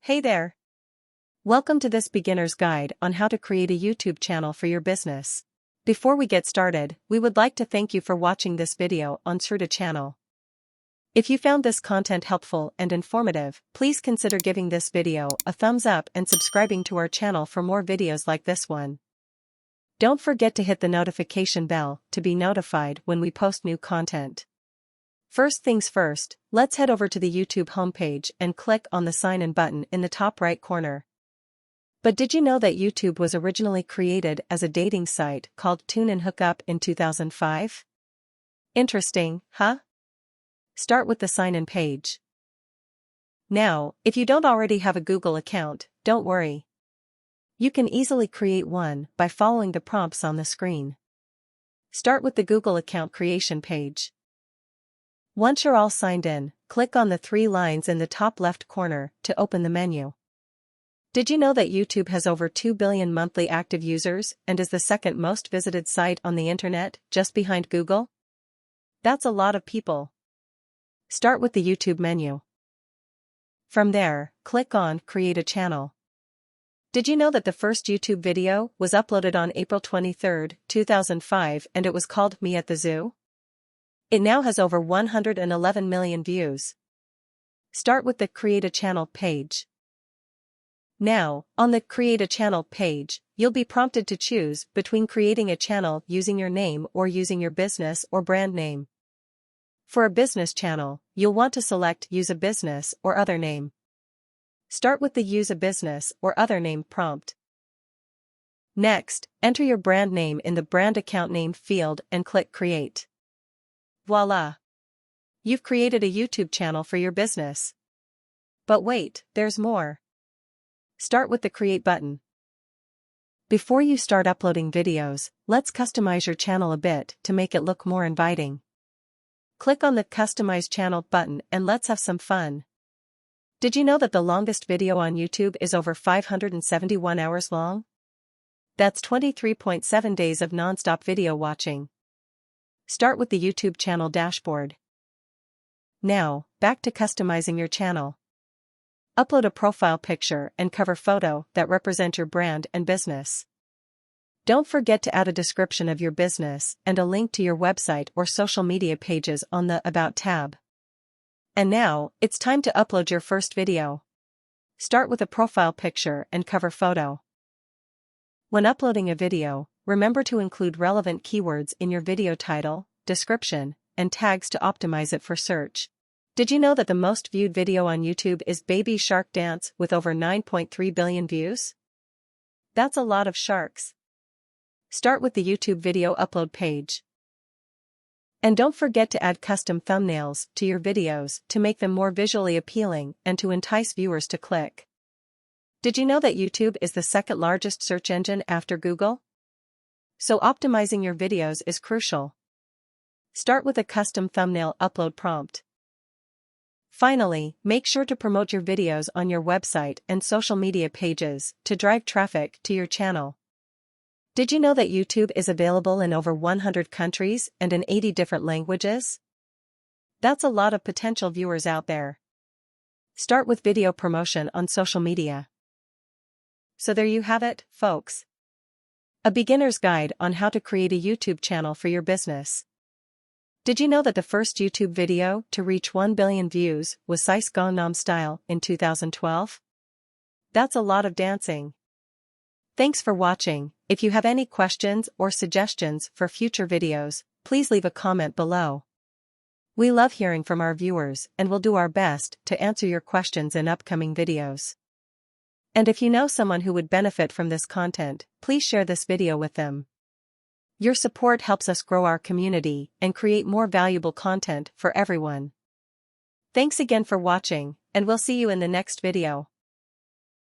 Hey there! Welcome to this beginner's guide on how to create a YouTube channel for your business. Before we get started, we would like to thank you for watching this video on Untitled Channel. If you found this content helpful and informative, please consider giving this video a thumbs up and subscribing to our channel for more videos like this one. Don't forget to hit the notification bell to be notified when we post new content. First things first, let's head over to the YouTube homepage and click on the sign in button in the top right corner. But did you know that YouTube was originally created as a dating site called Tune and Hookup in 2005? Interesting, huh? Start with the sign in page. Now, if you don't already have a Google account, don't worry. You can easily create one by following the prompts on the screen. Start with the Google account creation page. Once you're all signed in, click on the three lines in the top left corner to open the menu. Did you know that YouTube has over 2 billion monthly active users and is the second most visited site on the internet, just behind Google? That's a lot of people. Start with the YouTube menu. From there, click on Create a Channel. Did you know that the first YouTube video was uploaded on April 23, 2005 and it was called Me at the Zoo? It now has over 111 million views. Start with the Create a Channel page. Now, on the Create a Channel page, you'll be prompted to choose between creating a channel using your name or using your business or brand name. For a business channel, you'll want to select Use a Business or Other Name. Start with the Use a Business or Other Name prompt. Next, enter your brand name in the Brand Account Name field and click Create. Voila! You've created a YouTube channel for your business. But wait, there's more. Start with the Create button. Before you start uploading videos, let's customize your channel a bit to make it look more inviting. Click on the Customize Channel button and let's have some fun. Did you know that the longest video on YouTube is over 571 hours long? That's 23.7 days of non-stop video watching. Start with the YouTube channel dashboard. Now, back to customizing your channel. Upload a profile picture and cover photo that represent your brand and business. Don't forget to add a description of your business and a link to your website or social media pages on the About tab. And now, it's time to upload your first video. Start with a profile picture and cover photo. When uploading a video, remember to include relevant keywords in your video title, description, and tags to optimize it for search. Did you know that the most viewed video on YouTube is Baby Shark Dance with over 9.3 billion views? That's a lot of sharks. Start with the YouTube video upload page. And don't forget to add custom thumbnails to your videos to make them more visually appealing and to entice viewers to click. Did you know that YouTube is the second largest search engine after Google? So optimizing your videos is crucial. Start with a custom thumbnail upload prompt. Finally, make sure to promote your videos on your website and social media pages to drive traffic to your channel. Did you know that YouTube is available in over 100 countries and in 80 different languages? That's a lot of potential viewers out there. Start with video promotion on social media. So there you have it, folks. A beginner's guide on how to create a YouTube channel for your business. Did you know that the first YouTube video to reach 1 billion views was Sice Gangnam Style in 2012? That's a lot of dancing. Thanks for watching. If you have any questions or suggestions for future videos, please leave a comment below. We love hearing from our viewers and will do our best to answer your questions in upcoming videos. And if you know someone who would benefit from this content, please share this video with them. Your support helps us grow our community and create more valuable content for everyone. Thanks again for watching, and we'll see you in the next video.